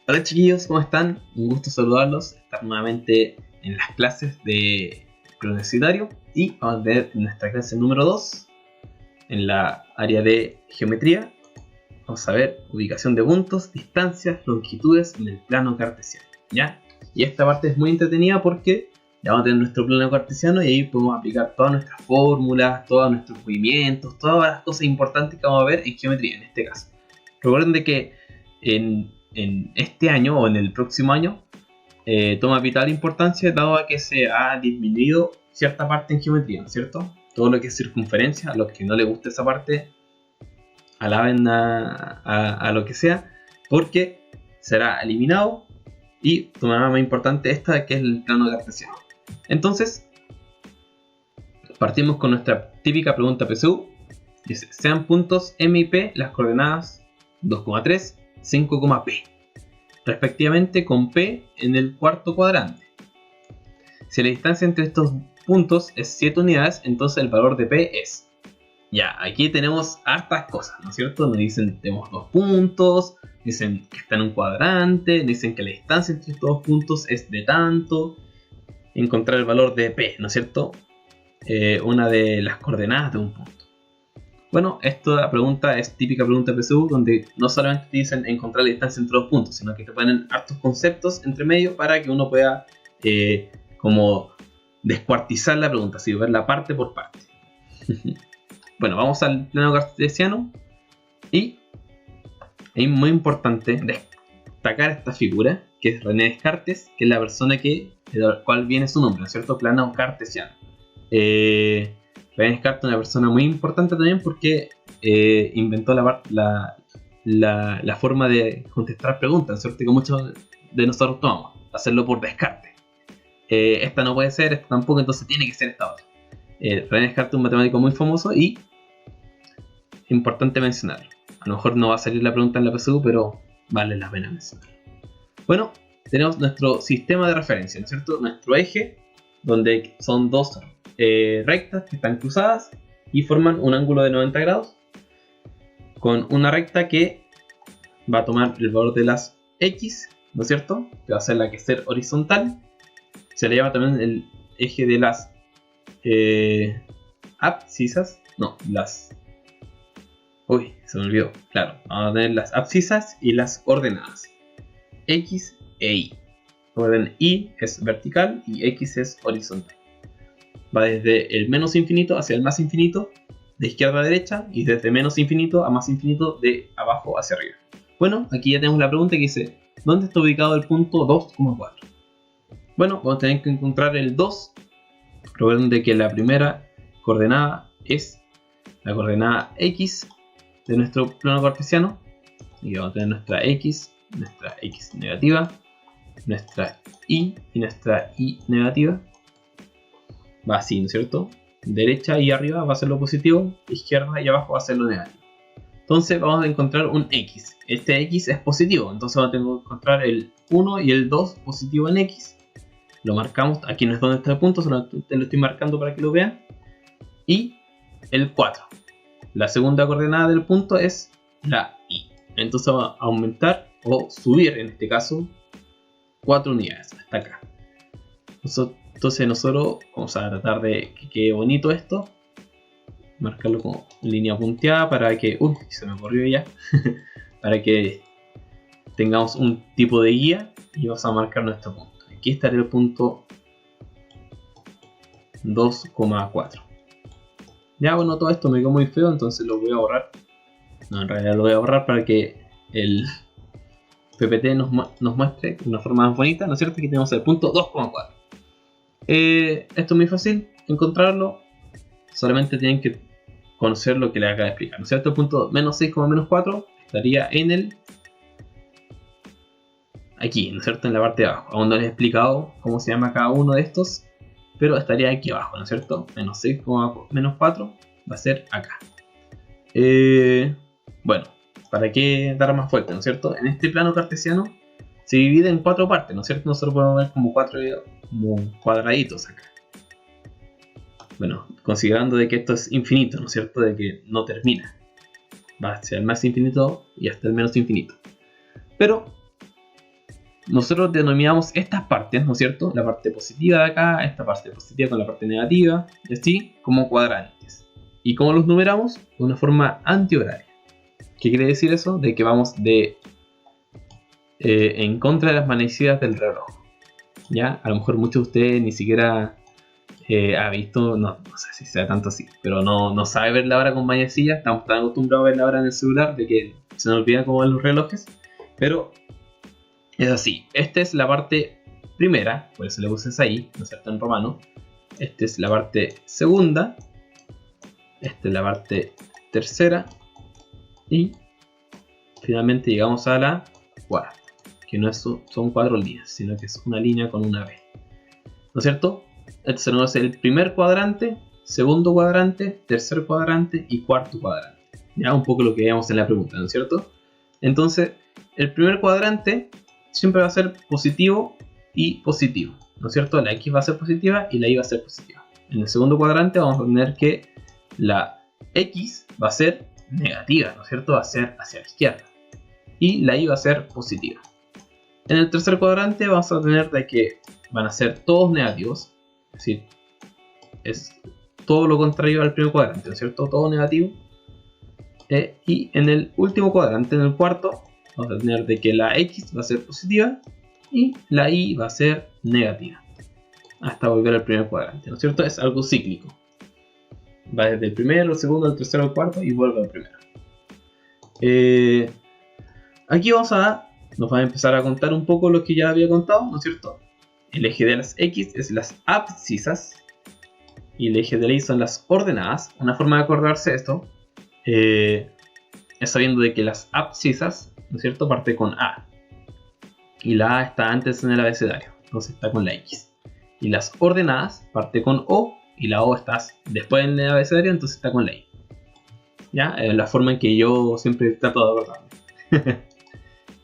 Hola chiquillos, ¿cómo están? Un gusto saludarlos, estar nuevamente en las clases de universitario y vamos a ver nuestra clase número 2 en la área de geometría. Vamos a ver ubicación de puntos, distancias, longitudes en el plano cartesiano, ¿ya? Y esta parte es muy entretenida porque ya vamos a tener nuestro plano cartesiano y ahí podemos aplicar todas nuestras fórmulas, todos nuestros movimientos, todas las cosas importantes que vamos a ver en geometría en este caso. Recuerden de que en este año o en el próximo año toma vital importancia dado a que se ha disminuido cierta parte en geometría, ¿cierto? Todo lo que es circunferencia, a los que no les guste esa parte, alaben a lo que sea, porque será eliminado y tomará más importante esta que es el plano cartesiano. Entonces, partimos con nuestra típica pregunta PSU. Dice, sean puntos M y P las coordenadas 2,3, 5, P, respectivamente con P en el cuarto cuadrante. Si la distancia entre estos puntos es 7 unidades, entonces el valor de P es... Ya, aquí tenemos hartas cosas, ¿no es cierto? Nos dicen tenemos 2 puntos, dicen que está en un cuadrante, dicen que la distancia entre estos 2 puntos es de tanto. Encontrar el valor de P, ¿no es cierto? Una de las coordenadas de un punto. Bueno, esta pregunta es típica pregunta PSU, donde no solamente te dicen encontrar la distancia entre dos puntos, sino que te ponen hartos conceptos entre medio para que uno pueda como descuartizar la pregunta, así verla parte por parte. Bueno, vamos al plano cartesiano y es muy importante destacar esta figura, que es René Descartes, que es la persona de la cual viene su nombre, ¿no es cierto? Plano cartesiano. René Descartes es una persona muy importante también porque inventó la forma de contestar preguntas, ¿cierto? Que muchos de nosotros tomamos, hacerlo por descarte. Esta no puede ser, esta tampoco, entonces tiene que ser esta otra. René Descartes es un matemático muy famoso y importante mencionarlo. A lo mejor no va a salir la pregunta en la PSU, pero vale la pena mencionarlo. Bueno, tenemos nuestro sistema de referencia, ¿no es cierto? Nuestro eje, donde son dos rectas que están cruzadas y forman un ángulo de 90 grados con una recta que va a tomar el valor de las X, ¿no es cierto? Que va a ser la que es horizontal. Se le llama también el eje de las abscisas. No, las... Uy, se me olvidó. Claro, vamos a tener las abscisas y las ordenadas. X e Y. Recuerden, Y es vertical y X es horizontal. Va desde el menos infinito hacia el más infinito, de izquierda a derecha, y desde menos infinito a más infinito, de abajo hacia arriba. Bueno, aquí ya tenemos la pregunta que dice, ¿dónde está ubicado el punto 2,4? Bueno, vamos a tener que encontrar el 2. Recuerden de que la primera coordenada es la coordenada X de nuestro plano cartesiano. Y vamos a tener nuestra X negativa, nuestra Y y nuestra Y negativa. Va así, ¿no es cierto? Derecha y arriba va a ser lo positivo, izquierda y abajo va a ser lo negativo. Entonces vamos a encontrar un X. Este X es positivo, entonces vamos a tener que encontrar el 1 y el 2 positivo en X. Lo marcamos, aquí no es donde está el punto, solo te lo estoy marcando para que lo vean. Y el 4. La segunda coordenada del punto es la Y. Entonces va a aumentar o subir, en este caso, 4 unidades hasta acá. Entonces nosotros vamos a tratar de que quede bonito esto. Marcarlo como línea punteada para que... Uy, se me corrió ya. Para que tengamos un tipo de guía y vamos a marcar nuestro punto. Aquí estaría el punto 2,4. Ya bueno, todo esto me quedó muy feo, entonces lo voy a borrar. No, en realidad lo voy a borrar para que el PPT nos muestre de una forma más bonita, ¿no es cierto? Aquí tenemos el punto 2,4. Esto es muy fácil encontrarlo. Solamente tienen que conocer lo que les acabo de explicar, ¿no es cierto? El punto menos 6, menos 4 estaría en el... aquí, ¿no es cierto? En la parte de abajo. Aún no les he explicado cómo se llama cada uno de estos, pero estaría aquí abajo, ¿no es cierto? Menos 6, menos 4 va a ser acá. Bueno, ¿para qué dar más fuerte, ¿no es cierto? En este plano cartesiano se divide en 4 partes, ¿no es cierto? Nosotros podemos ver como 4 como cuadraditos acá. Bueno, considerando de que esto es infinito, ¿no es cierto? De que no termina. Va hacia el más infinito y hasta el menos infinito. Pero nosotros denominamos estas partes, ¿no es cierto? La parte positiva de acá, esta parte positiva con la parte negativa, y así como cuadrantes. ¿Y cómo los numeramos? De una forma antihoraria. ¿Qué quiere decir eso? De que vamos en contra de las manecillas del reloj. ¿Ya? A lo mejor muchos de ustedes ni siquiera ha visto, no sé si sea tanto así, pero no sabe ver la hora con manecillas. Estamos tan acostumbrados a ver la hora en el celular de que se nos olvida cómo van los relojes, pero es así. Esta es la parte primera, por eso le puse ahí, ¿no es cierto? En romano. Esta es la parte segunda. Esta es la parte tercera. Y finalmente llegamos a la cuarta, que no son 4 líneas, sino que es una línea con una B, ¿no es cierto? Este se nos hace el primer cuadrante, segundo cuadrante, tercer cuadrante y cuarto cuadrante. Ya un poco lo que veíamos en la pregunta, ¿no es cierto? Entonces, el primer cuadrante siempre va a ser positivo y positivo, ¿no es cierto? La X va a ser positiva y la Y va a ser positiva. En el segundo cuadrante vamos a tener que la X va a ser negativa, ¿no es cierto? Va a ser hacia la izquierda. Y la Y va a ser positiva. En el tercer cuadrante vamos a tener de que van a ser todos negativos. Es decir, es todo lo contrario al primer cuadrante, ¿no es cierto? Todo negativo. Y en el último cuadrante, en el cuarto, vamos a tener de que la X va a ser positiva y la Y va a ser negativa. Hasta volver al primer cuadrante, ¿no es cierto? Es algo cíclico. Va desde el primero, el segundo, el tercero, el cuarto y vuelve al primero. Aquí nos va a empezar a contar un poco lo que ya había contado, ¿no es cierto? El eje de las X es las abscisas y el eje de la Y son las ordenadas. Una forma de acordarse de esto es sabiendo de que las abscisas, ¿no es cierto?, parte con A y la A está antes en el abecedario, entonces está con la X. Y las ordenadas parte con O y la O está después en el abecedario, entonces está con la Y. ¿Ya? Es la forma en que yo siempre trato de acordarme.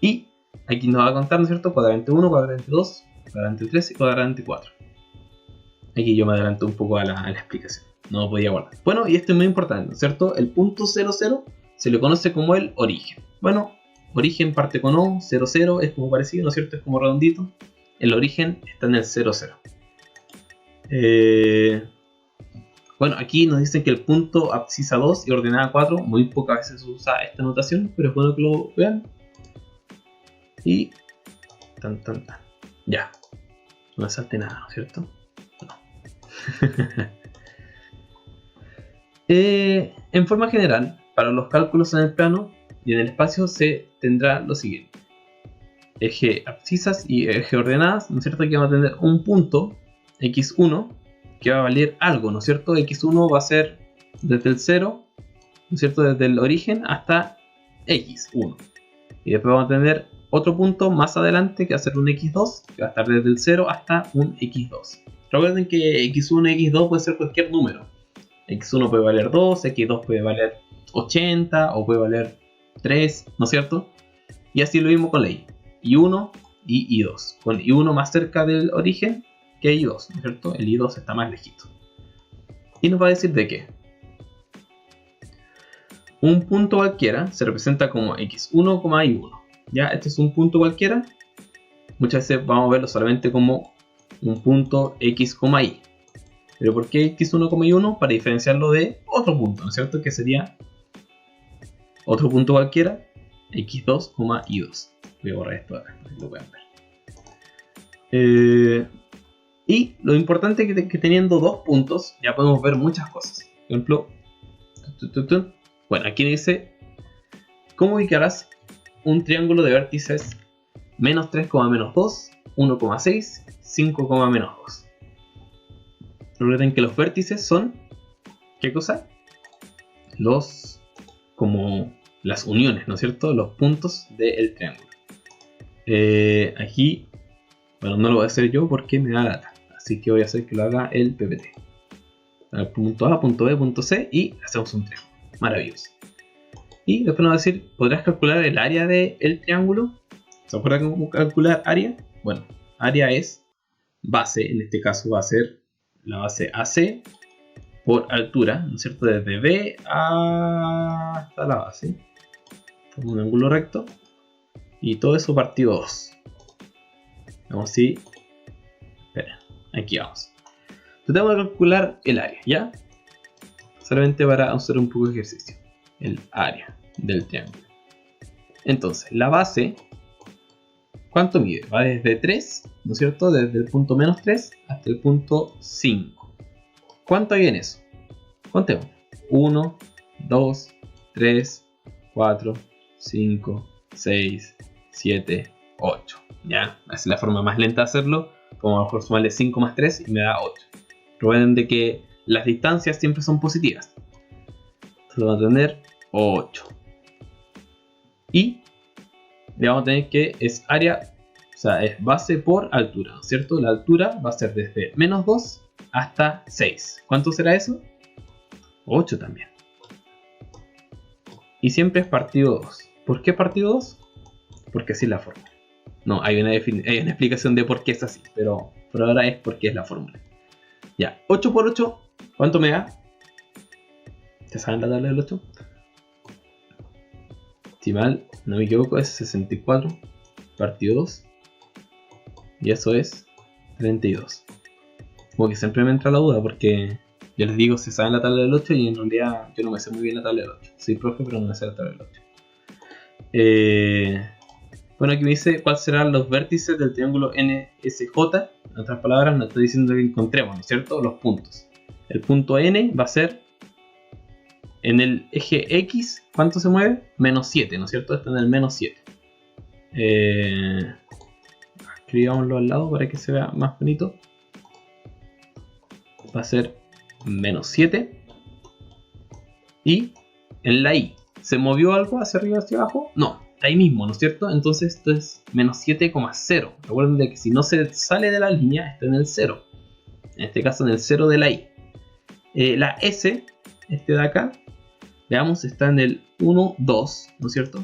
Y aquí nos va a contar, ¿no es cierto?, cuadrante 1, cuadrante 2, cuadrante 3 y cuadrante 4. Aquí yo me adelanto un poco a la explicación, no lo podía guardar. Bueno, y esto es muy importante, ¿no es cierto? El punto 00 se le conoce como el origen. Bueno, origen parte con O, 00 es como parecido, ¿no es cierto? Es como redondito. El origen está en el 00. Bueno, aquí nos dicen que el punto abscisa 2 y ordenada 4, muy pocas veces se usa esta notación, pero es bueno que lo vean. Y ya, no me salte nada, ¿no es cierto? No. En forma general, para los cálculos en el plano y en el espacio se tendrá lo siguiente: eje abscisas y eje ordenadas, ¿no es cierto? Aquí vamos a tener un punto x1 que va a valer algo, ¿no es cierto? X1 va a ser desde el 0, ¿no es cierto?, desde el origen hasta x1. Y después vamos a tener otro punto más adelante que va a ser un x2, que va a estar desde el 0 hasta un x2. Recuerden que x1 y x2 puede ser cualquier número. x1 puede valer 2, x2 puede valer 80 o puede valer 3, ¿no es cierto? Y así lo mismo con la y. y1 y i2. Con i1 más cerca del origen que i2, ¿no es cierto? El i2 está más lejito. Y nos va a decir de qué. Un punto cualquiera se representa como x1, y1. Ya, este es un punto cualquiera. Muchas veces vamos a verlo solamente como un punto x, y. Pero ¿por qué x1, y1? Para diferenciarlo de otro punto, ¿no es cierto? Que sería otro punto cualquiera, x2, y2. Voy a borrar esto de acá, para que lo puedan ver. Y lo importante es que teniendo dos puntos ya podemos ver muchas cosas. Por ejemplo, bueno, aquí dice: ¿cómo ubicarás un triángulo de vértices menos 3, menos 2, 1,6, 5, menos 2? Recuerden que los vértices son, ¿qué cosa? Como las uniones, ¿no es cierto? Los puntos del triángulo. Aquí, bueno, no lo voy a hacer yo porque me da lata, así que voy a hacer que lo haga el PPT. Punto A, punto B, punto C y hacemos un triángulo. Maravilloso. Y después nos va a decir: ¿podrás calcular el área del triángulo? ¿Se acuerdan cómo calcular área? Bueno, área es base, en este caso va a ser la base AC por altura, ¿no es cierto? Desde B hasta la base. Un ángulo recto. Y todo eso partido 2. Vamos si... Espera, aquí vamos. Tratamos de calcular el área, ¿ya? Solamente para hacer un poco de ejercicio. El área del triángulo. Entonces, la base, ¿cuánto mide? Va desde 3, ¿no es cierto? Desde el punto menos 3 hasta el punto 5. ¿Cuánto hay en eso? Contemos. 1, 2, 3, 4, 5, 6, 7, 8. ¿Ya? Esa es la forma más lenta de hacerlo. Como a lo mejor sumarle 5 más 3 y me da 8. Recuerden de que las distancias siempre son positivas. Entonces vamos a tener 8. Y le vamos a tener que es área, o sea, es base por altura, ¿no es cierto? La altura va a ser desde menos 2 hasta 6. ¿Cuánto será eso? 8 también. Y siempre es partido 2. ¿Por qué partido 2? Porque así es la fórmula. No, hay una explicación de por qué es así, pero por ahora es porque es la fórmula. Ya, 8 por 8, ¿cuánto me da? ¿Te saben la tabla del 8? Si mal no me equivoco es 64 partido 2. Y eso es 32. Como que siempre me entra la duda porque yo les digo se saben la tabla del 8 y en realidad yo no me sé muy bien la tabla del 8. Soy profe pero no me sé la tabla del 8. Bueno, aquí me dice cuáles serán los vértices del triángulo NSJ. En otras palabras, nos está diciendo que encontremos, ¿no es cierto?, los puntos. El punto N va a ser en el eje X, ¿cuánto se mueve? Menos 7, ¿no es cierto? Está en el menos 7. Escribámoslo al lado para que se vea más bonito. Va a ser menos 7. Y en la Y, ¿se movió algo hacia arriba, hacia abajo? No. Ahí mismo, ¿no es cierto? Entonces esto es menos 7,0. Recuerden de que si no se sale de la línea, está en el 0. En este caso en el 0 de la Y. La S, este de acá, veamos, está en el 1, 2, ¿no es cierto?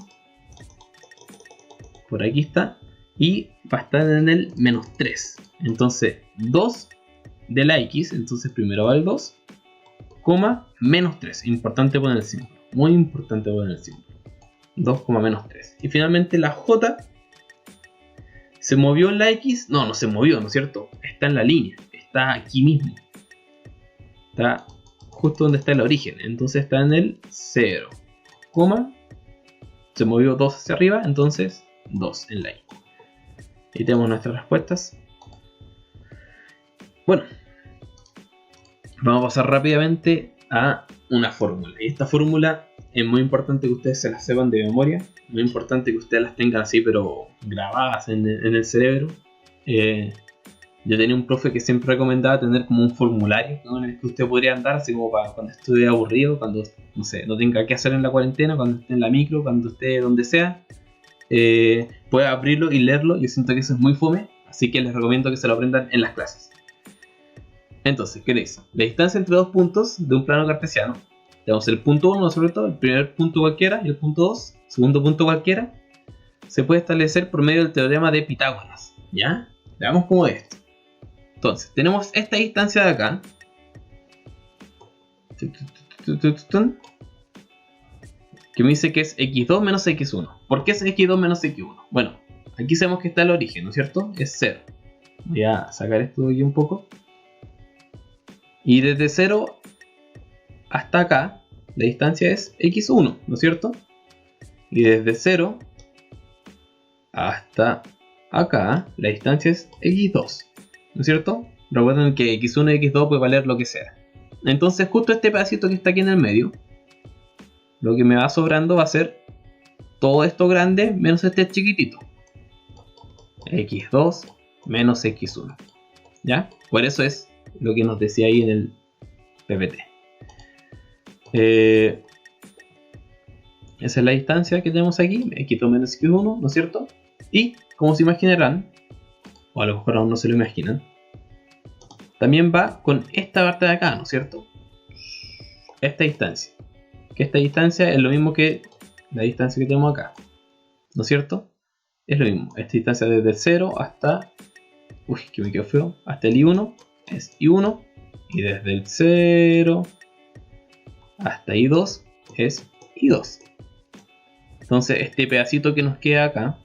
Por aquí está. Y va a estar en el menos 3. Entonces 2 de la X, entonces primero va el 2, coma, menos 3. Importante poner el símbolo. Muy importante poner el símbolo. 2, menos 3. Y finalmente la J se movió en la X. No, no se movió, ¿no es cierto? Está en la línea. Está aquí mismo. Está justo donde está el origen. Entonces está en el 0, se movió 2 hacia arriba. Entonces 2 en la Y. Ahí tenemos nuestras respuestas. Bueno, vamos a pasar rápidamente a una fórmula. Y esta fórmula es muy importante que ustedes se las sepan de memoria. Muy importante que ustedes las tengan así, pero grabadas en el cerebro. Yo tenía un profe que siempre recomendaba tener como un formulario, ¿no?, en el que usted podría andar, así como para cuando esté aburrido, cuando no sé, no tenga que hacer en la cuarentena, cuando esté en la micro, cuando esté donde sea. Pueda abrirlo y leerlo. Yo siento que eso es muy fome, así que les recomiendo que se lo aprendan en las clases. Entonces, ¿qué dice? La distancia entre dos puntos de un plano cartesiano. Tenemos el punto 1, sobre todo, el primer punto cualquiera, y el punto 2, segundo punto cualquiera, se puede establecer por medio del teorema de Pitágoras. ¿Ya? Veamos cómo es esto. Entonces, tenemos esta distancia de acá, que me dice que es x2 menos x1. ¿Por qué es x2 menos x1? Bueno, aquí sabemos que está el origen, ¿no es cierto? Es 0. Voy a sacar esto de aquí un poco. Y desde 0 hasta acá, la distancia es x1, ¿no es cierto? Y desde 0 hasta acá, la distancia es x2, ¿no es cierto? Recuerden que x1 y x2 puede valer lo que sea. Entonces justo este pedacito que está aquí en el medio, lo que me va sobrando va a ser todo esto grande menos este chiquitito. x2 menos x1. ¿Ya? Por eso es lo que nos decía ahí en el PPT. Esa es la distancia que tenemos aquí, x2 menos x1, ¿no es cierto? Y como se imaginarán, o a lo mejor aún no se lo imaginan, también va con esta parte de acá, ¿no es cierto? Esta distancia. Que esta distancia es lo mismo que la distancia que tenemos acá, ¿no es cierto? Es lo mismo. Esta distancia desde el 0 hasta... Uy, que me quedó feo. Hasta el I1 es I1. Y desde el 0 hasta I2 es I2. Entonces este pedacito que nos queda acá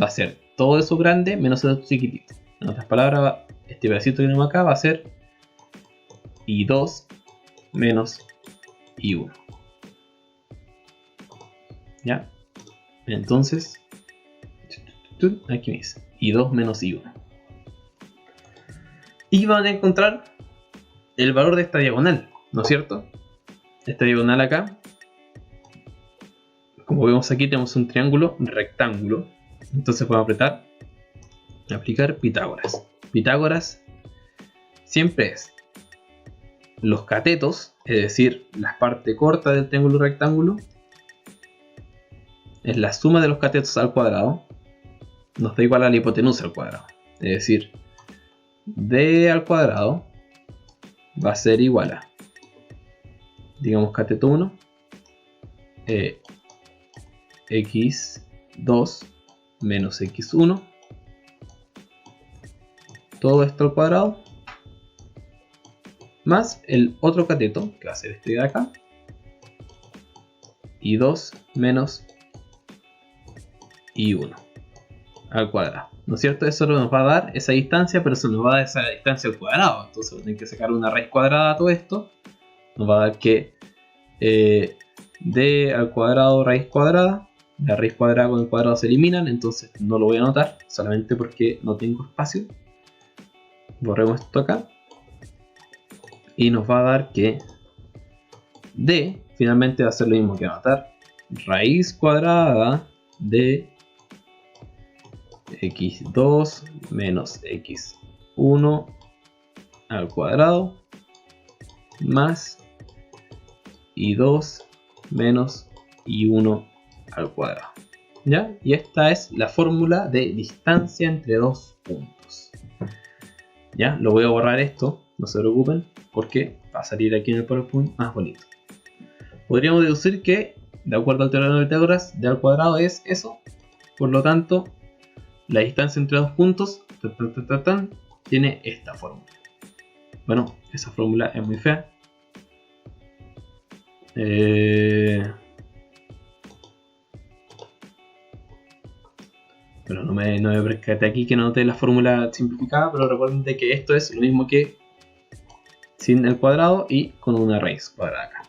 va a ser todo eso grande menos esto chiquitito. En otras palabras, este pedacito que tenemos acá va a ser I2 menos I1. ¿Ya? Entonces, aquí me dice I2 menos I1. Y van a encontrar el valor de esta diagonal, ¿no es cierto? Esta diagonal acá, como vemos aquí, tenemos un triángulo rectángulo. Entonces podemos aplicar Pitágoras. Pitágoras siempre es los catetos, es decir, la parte corta del triángulo rectángulo, es la suma de los catetos al cuadrado, nos da igual a la hipotenusa al cuadrado. Es decir, d al cuadrado va a ser igual a, digamos, cateto 1, x2 menos x1, todo esto al cuadrado, más el otro cateto, que va a ser este de acá, y2 menos y1 al cuadrado, ¿no es cierto? Eso nos va a dar esa distancia, pero eso nos va a dar esa distancia al cuadrado. Entonces vamos a tener que sacar una raíz cuadrada a todo esto. Nos va a dar que d al cuadrado raíz cuadrada. La raíz cuadrada con el cuadrado se eliminan, entonces no lo voy a anotar, solamente porque no tengo espacio. Borremos esto acá. Y nos va a dar que d finalmente va a ser lo mismo que anotar raíz cuadrada de x2 menos x1 al cuadrado más y2 menos y1 al cuadrado. ¿Ya? Y esta es la fórmula de distancia entre dos puntos. ¿Ya? Lo voy a borrar esto, no se preocupen, porque va a salir aquí en el PowerPoint más bonito. Podríamos deducir que, de acuerdo al teorema de Pitágoras, d al cuadrado es eso. Por lo tanto, la distancia entre dos puntos tiene esta fórmula. Bueno, esa fórmula es muy fea. Pero no me percaté aquí que no noté la fórmula simplificada, pero recuerden de que esto es lo mismo que sin el cuadrado y con una raíz cuadrada acá.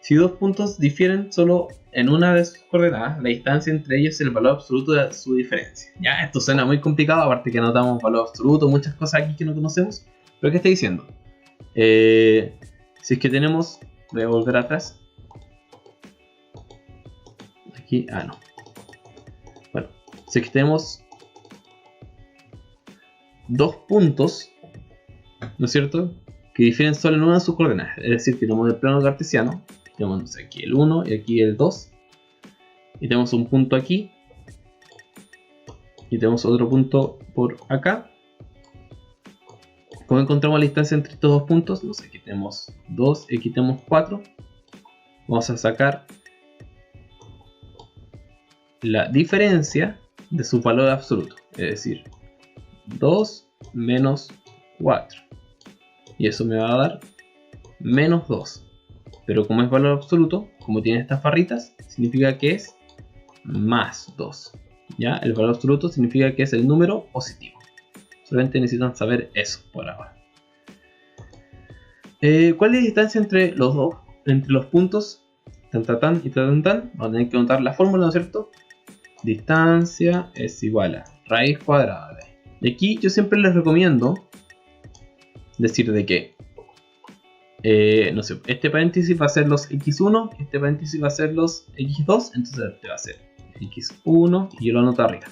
Si dos puntos difieren solo en una de sus coordenadas, la distancia entre ellos es el valor absoluto de su diferencia. Ya, esto suena muy complicado, aparte que anotamos valor absoluto, muchas cosas aquí que no conocemos. Pero ¿qué está diciendo? Si es que tenemos, voy a volver atrás. Aquí, no. Bueno, si es que tenemos dos puntos, ¿no es cierto?, que difieren solo en una de sus coordenadas. Es decir, que tenemos el plano cartesiano. Tenemos aquí el 1 y aquí el 2. Y tenemos un punto aquí. Y tenemos otro punto por acá. ¿Cómo encontramos la distancia entre estos dos puntos? No sé, aquí tenemos 2 y aquí tenemos 4. Vamos a sacar la diferencia de su valor absoluto. Es decir, 2 menos 4. Y eso me va a dar menos 2. Pero como es valor absoluto, como tiene estas barritas, significa que es más 2. ¿Ya? El valor absoluto significa que es el número positivo. Solamente necesitan saber eso por ahora. ¿Cuál es la distancia entre los dos? Entre los puntos tan y tan. Vamos a tener que anotar la fórmula, ¿no es cierto? Distancia es igual a raíz cuadrada de. Y aquí yo siempre les recomiendo decir de que no sé, este paréntesis va a ser los x1, este paréntesis va a ser los x2, entonces este va a ser x1 y yo lo anoto arriba,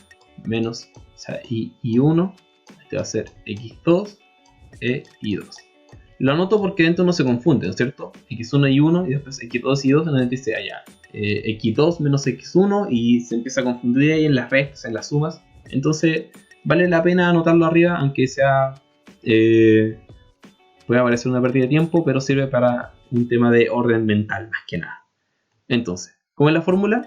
menos, o sea, y1, este va a ser x2 e y2. Lo anoto porque dentro no se confunde, ¿no es cierto? x1 y 1 y después x2 y 2, donde dice allá x2 menos x1 y se empieza a confundir ahí en las restas, en las sumas. Entonces vale la pena anotarlo arriba, aunque sea puede parecer una pérdida de tiempo, pero sirve para un tema de orden mental más que nada. Entonces, ¿cómo es la fórmula?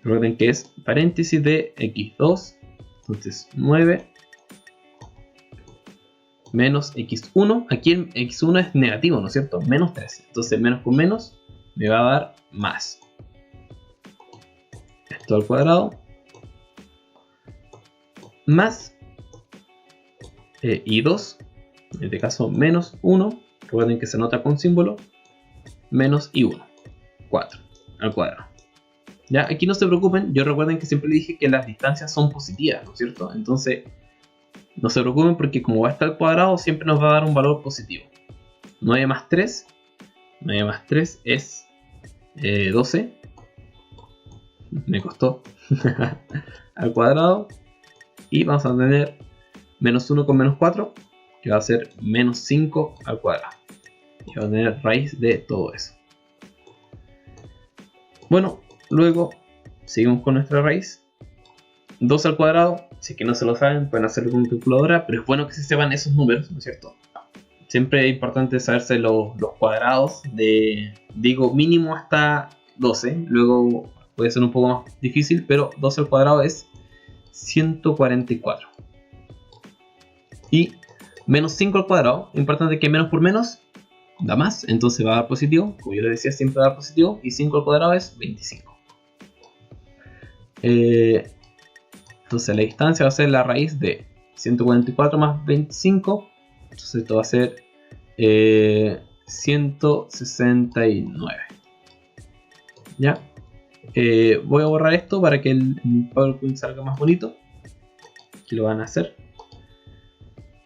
Recuerden que es paréntesis de x2, entonces 9 menos x1. Aquí el x1 es negativo, ¿no es cierto? Menos 13. Entonces menos con menos me va a dar más. Esto al cuadrado más i2, en este caso menos 1, recuerden que se nota con símbolo, menos i1, 4 al cuadrado. Ya, aquí no se preocupen, yo recuerden que siempre les dije que las distancias son positivas, ¿no es cierto? Entonces, no se preocupen porque como va a estar al cuadrado, siempre nos va a dar un valor positivo. 9 más 3, 9 más 3 es 12, me costó, al cuadrado, y vamos a tener menos 1 con menos 4, que va a ser menos 5 al cuadrado, y va a tener raíz de todo eso. Bueno, luego seguimos con nuestra raíz. 2 al cuadrado, si es que no se lo saben, pueden hacerlo con calculadora, pero es bueno que se sepan esos números, ¿no es cierto? Siempre es importante saberse los cuadrados de, digo, mínimo hasta 12, luego puede ser un poco más difícil, pero 12 al cuadrado es 144. Y menos 5 al cuadrado, importante que menos por menos da más, entonces va a dar positivo, como yo les decía, siempre va a dar positivo, y 5 al cuadrado es 25. Entonces la distancia va a ser la raíz de 144 más 25, entonces esto va a ser 169. ¿Ya? Voy a borrar esto para que el PowerPoint salga más bonito. Aquí lo van a hacer.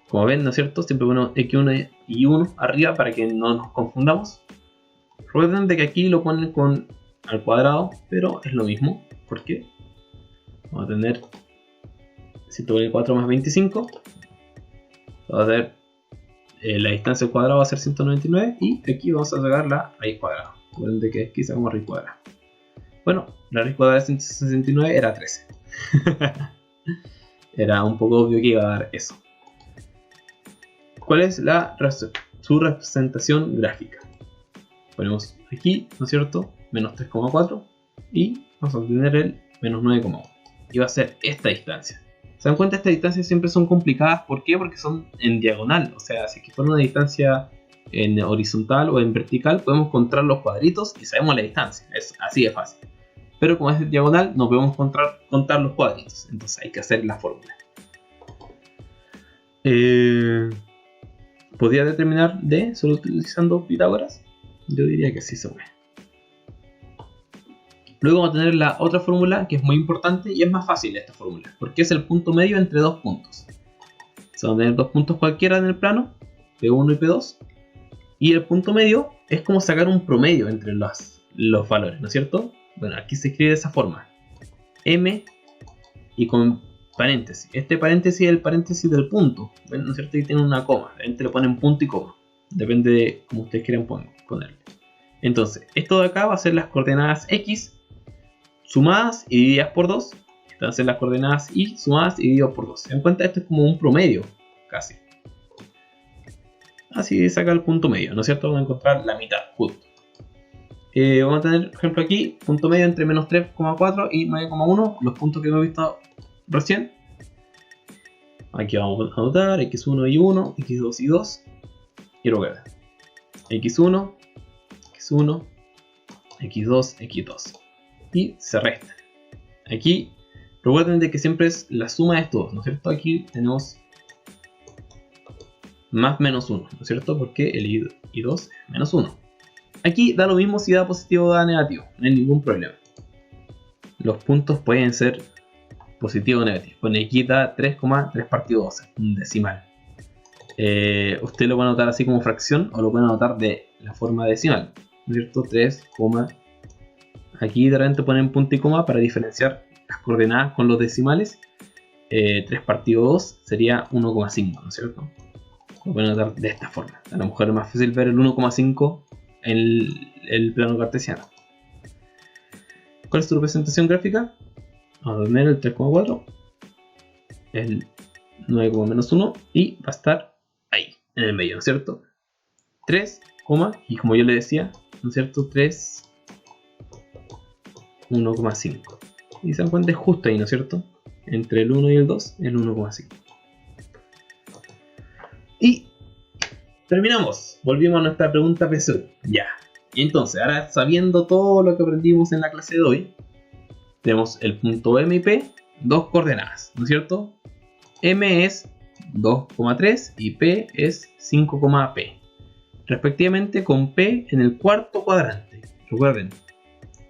Como ven, ¿no es cierto? Siempre ponemos X1 y 1 arriba para que no nos confundamos. Recuerden de que aquí lo ponen con al cuadrado, pero es lo mismo. ¿Por qué? Vamos a tener 144 más 25. Va a ser la distancia al cuadrado va a ser 199 y aquí vamos a sacar la raíz cuadrada. Recuerden de que aquí sacamos raíz cuadrada. Bueno, la raíz cuadrada de 169 era 13. Era un poco obvio que iba a dar eso. ¿Cuál es su representación gráfica? Ponemos aquí, ¿no es cierto? Menos 3,4 y vamos a obtener el menos 9,1. Y va a ser esta distancia. ¿Se dan cuenta? Estas distancias siempre son complicadas. ¿Por qué? Porque son en diagonal. O sea, si fuera una distancia en horizontal o en vertical, podemos encontrar los cuadritos y sabemos la distancia. Es así de fácil. Pero como es en diagonal, no podemos contar los cuadritos. Entonces hay que hacer la fórmula. ¿Podría determinar D solo utilizando Pitágoras? Yo diría que sí se puede. Luego vamos a tener la otra fórmula que es muy importante y es más fácil esta fórmula, porque es el punto medio entre dos puntos. Se van a tener dos puntos cualquiera en el plano, P1 y P2, y el punto medio es como sacar un promedio entre los valores, ¿no es cierto? Bueno, aquí se escribe de esa forma, M y con paréntesis. Este paréntesis es el paréntesis del punto, ¿ven? ¿No es cierto? Ahí tiene una coma, gente le ponen punto y coma, depende de cómo ustedes quieran ponerle. Entonces, esto de acá va a ser las coordenadas X sumadas y divididas por 2. Van a ser las coordenadas Y sumadas y divididas por 2. ¿Se dan cuenta? Esto es como un promedio, casi. Así saca el punto medio, ¿no es cierto? Vamos a encontrar la mitad, justo. Vamos a tener, por ejemplo, aquí, punto medio entre menos 3,4 y 9,1, los puntos que hemos visto recién. Aquí vamos a anotar X1 y 1, X2 y 2. Y recuerden, X1, X1, X2, X2. Y se resta. Aquí recuerden de que siempre es la suma de estos dos, ¿no es cierto? Aquí tenemos más menos 1, ¿no es cierto? Porque el I2 es menos 1. Aquí da lo mismo si da positivo o da negativo, no hay ningún problema. Los puntos pueden ser positivo o negativo. Bueno, aquí da 3,3 partido 12, un decimal. Usted lo puede anotar así como fracción o lo puede anotar de la forma decimal, ¿no es cierto? 3, aquí de repente ponen punto y coma para diferenciar las coordenadas con los decimales. 3 partido 2 sería 1,5, ¿no es cierto? Lo pueden anotar de esta forma. A lo mejor es más fácil ver el 1,5 en el plano cartesiano. ¿Cuál es tu representación gráfica? Vamos a tener el 3,4, el 9,-1 y va a estar ahí, en el medio, ¿no es cierto? 3, y como yo le decía, ¿no es cierto? 3, 1,5. Y se dan cuenta es justo ahí, ¿no es cierto? Entre el 1 y el 2, el 1,5. Y terminamos. Volvimos a nuestra pregunta PSU. Ya. Y entonces, ahora sabiendo todo lo que aprendimos en la clase de hoy, tenemos el punto M y P, dos coordenadas, ¿no es cierto? m es 2,3 y p es 5,p, respectivamente, con p en el cuarto cuadrante. Recuerden,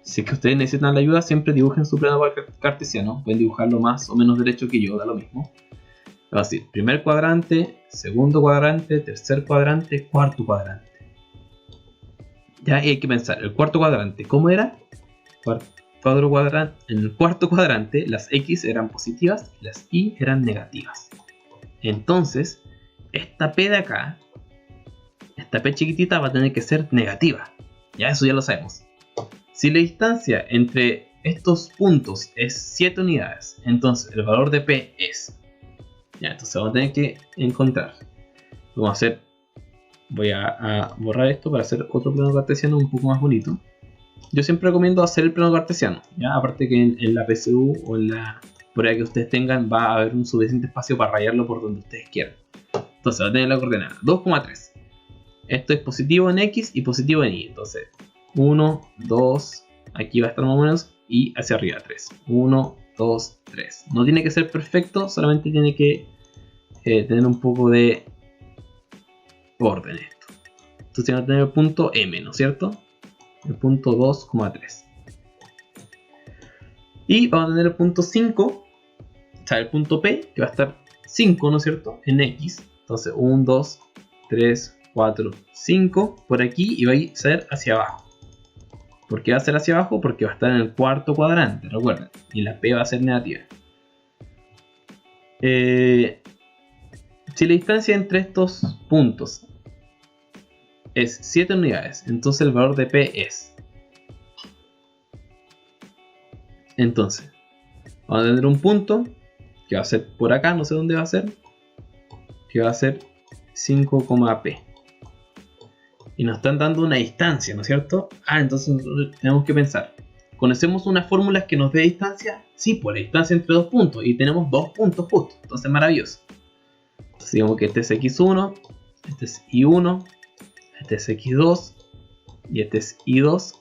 si es que ustedes necesitan la ayuda, siempre dibujen su plano cartesiano. Pueden dibujarlo más o menos derecho que yo, da lo mismo. Va a decir primer cuadrante, segundo cuadrante, tercer cuadrante, cuarto cuadrante. Ya hay que pensar, el cuarto cuadrante, ¿cómo era? En el cuarto cuadrante las x eran positivas y las y eran negativas. Entonces, esta p de acá, esta p chiquitita va a tener que ser negativa. Ya eso ya lo sabemos. Si la distancia entre estos puntos es 7 unidades, entonces el valor de p es... Ya, entonces vamos a tener que encontrar. Vamos a hacer... Voy a borrar esto para hacer otro plano cartesiano un poco más bonito. Yo siempre recomiendo hacer el plano cartesiano, ¿ya? Aparte que en la PSU o en la prueba que ustedes tengan va a haber un suficiente espacio para rayarlo por donde ustedes quieran. Entonces va a tener la coordenada 2,3. Esto es positivo en X y positivo en Y. Entonces 1, 2, aquí va a estar más o menos, y hacia arriba 3. 1, 2, 3. No tiene que ser perfecto, solamente tiene que tener un poco de orden esto. Entonces va a tener el punto M, ¿no es cierto? El punto 2,3. Y vamos a tener el punto 5, o sea, el punto P, que va a estar 5, ¿no es cierto? En X. Entonces 1, 2, 3, 4, 5 por aquí y va a ser hacia abajo. ¿Por qué va a ser hacia abajo? Porque va a estar en el cuarto cuadrante, recuerden. Y la P va a ser negativa. Si la distancia entre estos puntos es 7 unidades, entonces el valor de P es... Entonces, vamos a tener un punto que va a ser por acá, no sé dónde va a ser, que va a ser 5,P. Y nos están dando una distancia, ¿no es cierto? Entonces tenemos que pensar. ¿Conocemos unas fórmulas que nos dé distancia? Sí, pues la distancia entre dos puntos. Y tenemos dos puntos justo. Entonces maravilloso. Entonces digamos que este es x1, este es y1, este es x2 y este es y2.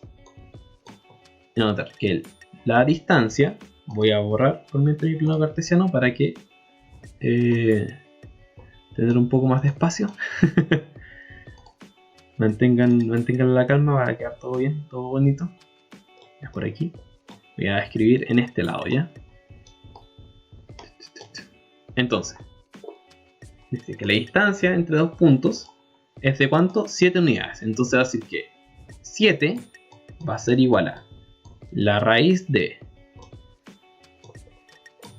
Y notar que la distancia, voy a borrar por mi plano cartesiano para que tener un poco más de espacio. mantengan la calma para quedar todo bien, todo bonito. Ya por aquí. Voy a escribir en este lado, ¿ya? Entonces, dice que la distancia entre dos puntos es de ¿cuánto? 7 unidades. Entonces va a decir que 7 va a ser igual a la raíz de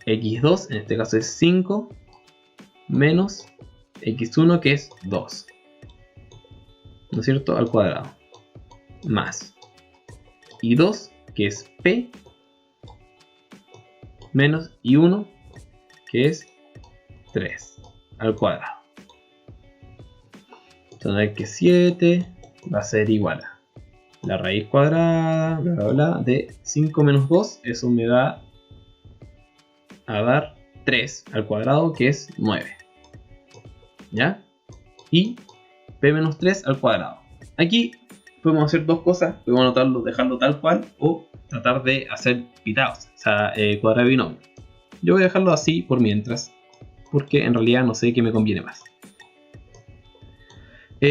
x2, en este caso es 5, menos x1, que es 2. ¿No es cierto? Al cuadrado. Más y2, que es p, menos y1, que es 3 al cuadrado. Entonces que 7 va a ser igual a la raíz cuadrada, bla bla bla, de 5 menos 2, eso me va a dar 3 al cuadrado, que es 9. ¿Ya? Y p menos 3 al cuadrado. Aquí podemos hacer dos cosas, podemos anotarlo, dejarlo tal cual, o tratar de hacer pitados, o sea, cuadrado de binomio. Yo voy a dejarlo así por mientras, porque en realidad no sé qué me conviene más.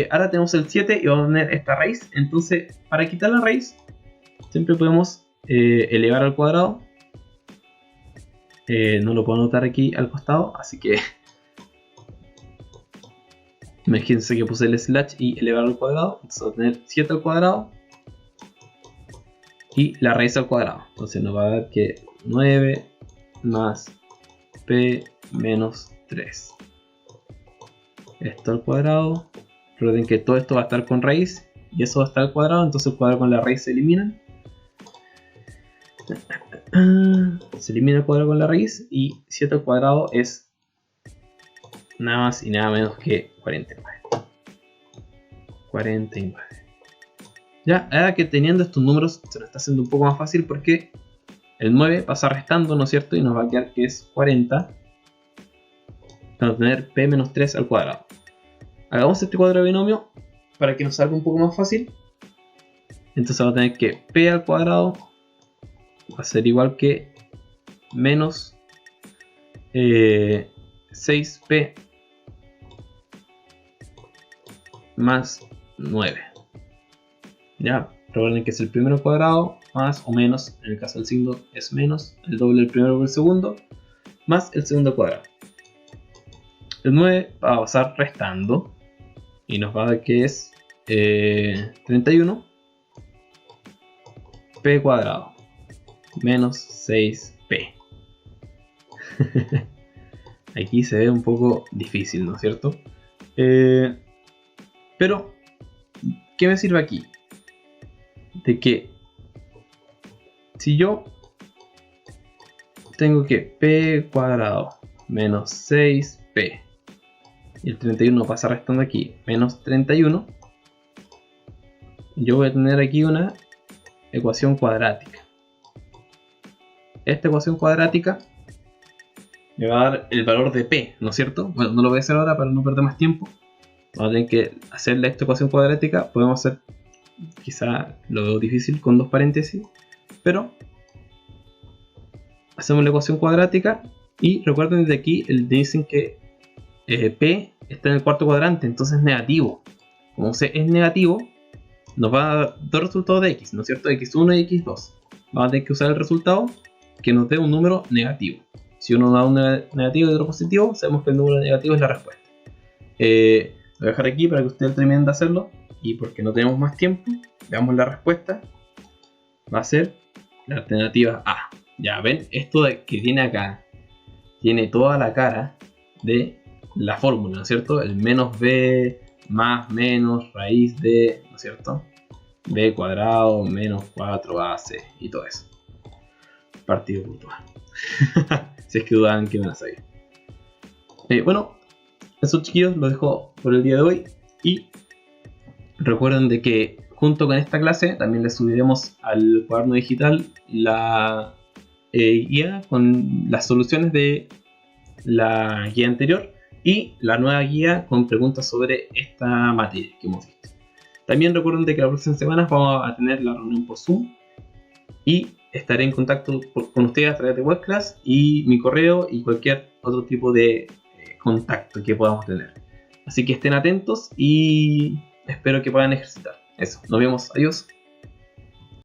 Ahora tenemos el 7 y vamos a tener esta raíz. Entonces, para quitar la raíz, siempre podemos elevar al cuadrado. No lo puedo anotar aquí al costado, así que imagínense que puse el slash y elevar al cuadrado. Entonces vamos a tener 7 al cuadrado y la raíz al cuadrado. Entonces nos va a dar que 9 más p menos 3. Esto al cuadrado. Recuerden que todo esto va a estar con raíz y eso va a estar al cuadrado, entonces el cuadrado con la raíz se eliminan. Se elimina el cuadrado con la raíz y 7 al cuadrado es nada más y nada menos que 49. 49. Ya, ahora que teniendo estos números se nos está haciendo un poco más fácil porque el 9 pasa restando, ¿no es cierto? Y nos va a quedar que es 40. Vamos a tener p menos 3 al cuadrado. Hagamos este cuadrado de binomio para que nos salga un poco más fácil. Entonces vamos a tener que p al cuadrado va a ser igual que menos 6p más 9. Ya, recuerden que es el primero cuadrado más o menos, en el caso del signo es menos, el doble del primero por el segundo, más el segundo cuadrado. El 9 va a pasar restando y nos va a dar que es 31 p cuadrado menos 6p. Aquí se ve un poco difícil, ¿no es cierto? Pero, ¿qué me sirve aquí? De que si yo tengo que p cuadrado menos 6p y el 31 pasa restando aquí menos 31, yo voy a tener aquí una ecuación cuadrática. Esta ecuación cuadrática me va a dar el valor de p, ¿no es cierto? Bueno, no lo voy a hacer ahora para no perder más tiempo. Vamos a tener que hacerle esta ecuación cuadrática. Podemos hacer, quizá lo veo difícil con dos paréntesis, pero hacemos la ecuación cuadrática y recuerden desde aquí dicen que p está en el cuarto cuadrante, entonces es negativo. Como es negativo, nos va a dar dos resultados de x, ¿no es cierto? x1 y x2. Vamos a tener que usar el resultado que nos dé un número negativo. Si uno da un negativo y otro positivo, sabemos que el número negativo es la respuesta. Lo voy a dejar aquí para que ustedes terminen de hacerlo. Y porque no tenemos más tiempo, veamos la respuesta. Va a ser la alternativa A. Ya ven, esto que tiene acá tiene toda la cara de la fórmula, ¿no es cierto? El menos b más menos raíz de, ¿no es cierto? B cuadrado menos 4ac y todo eso. Partido puntual. Si es que dudaban que me la sabía. Bueno, eso chiquillos lo dejo por el día de hoy. Y recuerden de que junto con esta clase también les subiremos al cuaderno digital la guía con las soluciones de la guía anterior y la nueva guía con preguntas sobre esta materia que hemos visto. También recuerden de que las próximas semanas vamos a tener la reunión por Zoom y estaré en contacto con ustedes a través de Webclass y mi correo y cualquier otro tipo de contacto que podamos tener. Así que estén atentos y espero que puedan ejercitar. Eso, nos vemos, adiós.